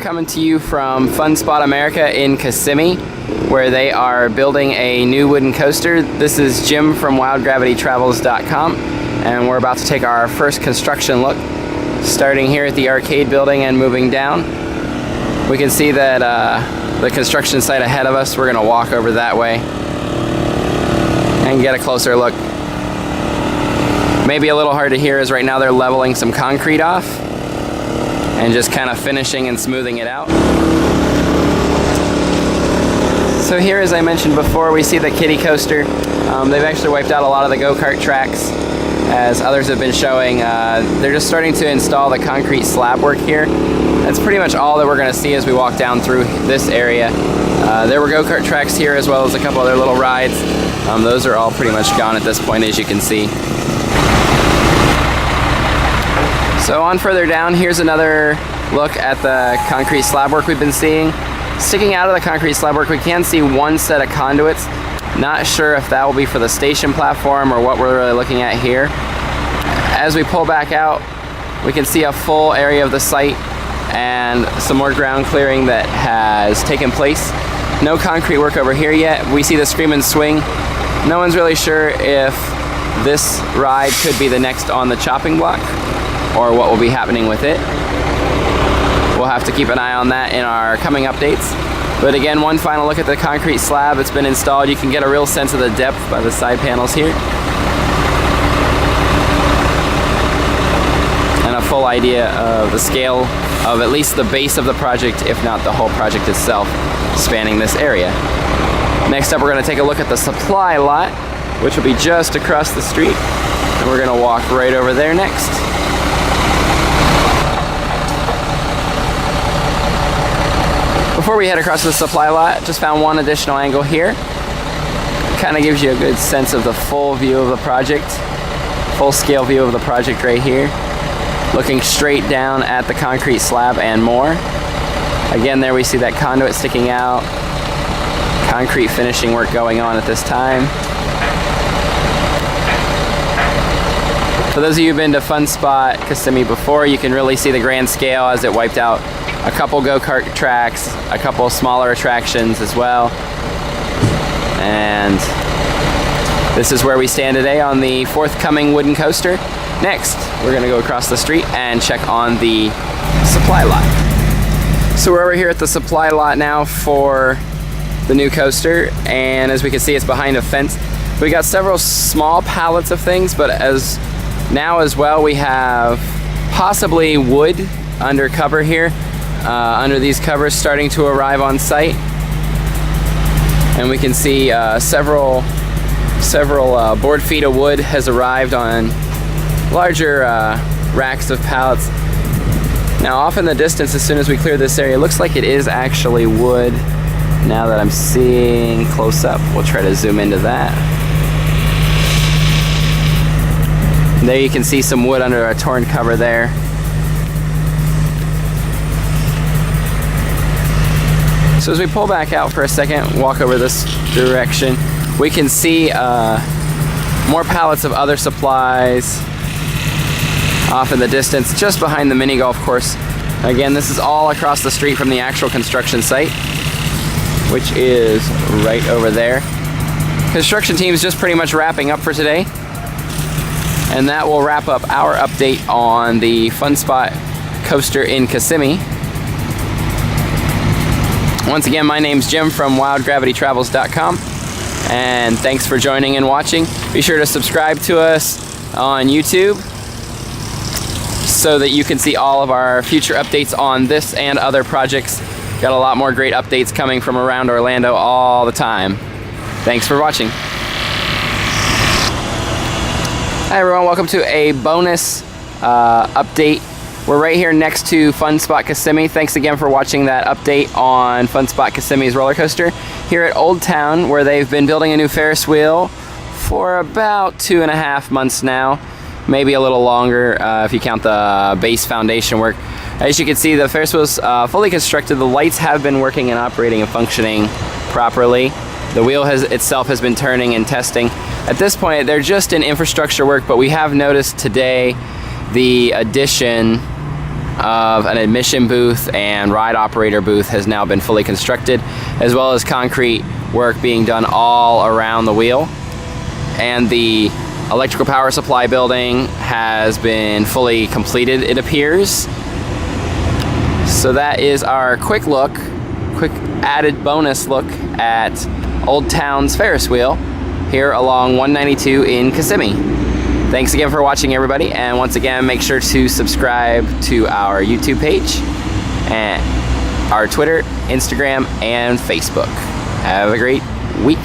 coming to you from Fun Spot America in Kissimmee, where they are building a new wooden coaster. This is Jim from wildgravitytravels.com, and we're about to take our first construction look, starting here at the arcade building and moving down. We can see that the construction site ahead of us. We're going to walk over that way and get a closer look. Maybe a little hard to hear as right now they're leveling some concrete off and just kind of finishing and smoothing it out. So here, as I mentioned before, we see the kiddie coaster. They've actually wiped out a lot of the go-kart tracks, as others have been showing. They're just starting to install the concrete slab work here. That's pretty much all that we're going to see as we walk down through this area. There were go-kart tracks here, as well as a couple other little rides. Those are all pretty much gone at this point, as you can see. So on further down, here's another look at the concrete slab work we've been seeing. Sticking out of the concrete slab work, we can see one set of conduits. Not sure if that will be for the station platform or what we're really looking at here. As we pull back out, we can see a full area of the site and some more ground clearing that has taken place. No concrete work over here yet. We see the Screamin' Swing. No one's really sure if this ride could be the next on the chopping block, or what will be happening with it. We'll have to keep an eye on that in our coming updates. But again, one final look at the concrete slab that's been installed. You can get a real sense of the depth by the side panels here, and a full idea of the scale of at least the base of the project, if not the whole project itself, spanning this area. Next up, we're going to take a look at the supply lot, which will be just across the street, and we're going to walk right over there next. Before we head across the supply lot, just found one additional angle here. Kind of gives you a good sense of the full view of the project, full scale view of the project right here. Looking straight down at the concrete slab and more. Again, there we see that conduit sticking out. Concrete finishing work going on at this time. For those of you who've been to Fun Spot Kissimmee before, you can really see the grand scale as it wiped out a couple go-kart tracks, a couple smaller attractions as well. And this is where we stand today on the forthcoming wooden coaster. Next, we're going to go across the street and check on the supply lot. So we're over here at the supply lot now for the new coaster, and as we can see, it's behind a fence. We got several small pallets of things, but as well, we have possibly wood under cover here. Under these covers starting to arrive on site, and we can see several board feet of wood has arrived on larger racks of pallets. Now off in the distance, as soon as we clear this area, it looks like it is actually wood. Now that I'm seeing close up, we'll try to zoom into that. And there you can see some wood under a torn cover there. So as we pull back out for a second, walk over this direction, we can see more pallets of other supplies off in the distance, just behind the mini golf course. Again, this is all across the street from the actual construction site, which is right over there. Construction team is just pretty much wrapping up for today, and that will wrap up our update on the Fun Spot coaster in Kissimmee. Once again, my name's Jim from wildgravitytravels.com, and thanks for joining and watching. Be sure to subscribe to us on YouTube so that you can see all of our future updates on this and other projects. Got a lot more great updates coming from around Orlando all the time. Thanks for watching. Hi everyone, welcome to a bonus update. We're right here next to Fun Spot Kissimmee. Thanks again for watching that update on Fun Spot Kissimmee's roller coaster. Here at Old Town, where they've been building a new Ferris wheel for about 2.5 months now. Maybe a little longer if you count the base foundation work. As you can see, the Ferris wheel's fully constructed. The lights have been working and operating and functioning properly. The wheel itself has been turning and testing. At this point, they're just in infrastructure work, but we have noticed today the addition of an admission booth and ride operator booth has now been fully constructed, as well as concrete work being done all around the wheel. And the electrical power supply building has been fully completed, it appears. So that is our quick added bonus look at Old Town's Ferris wheel here along 192 in Kissimmee. Thanks again for watching, everybody, and once again, make sure to subscribe to our YouTube page, and our Twitter, Instagram, and Facebook. Have a great week.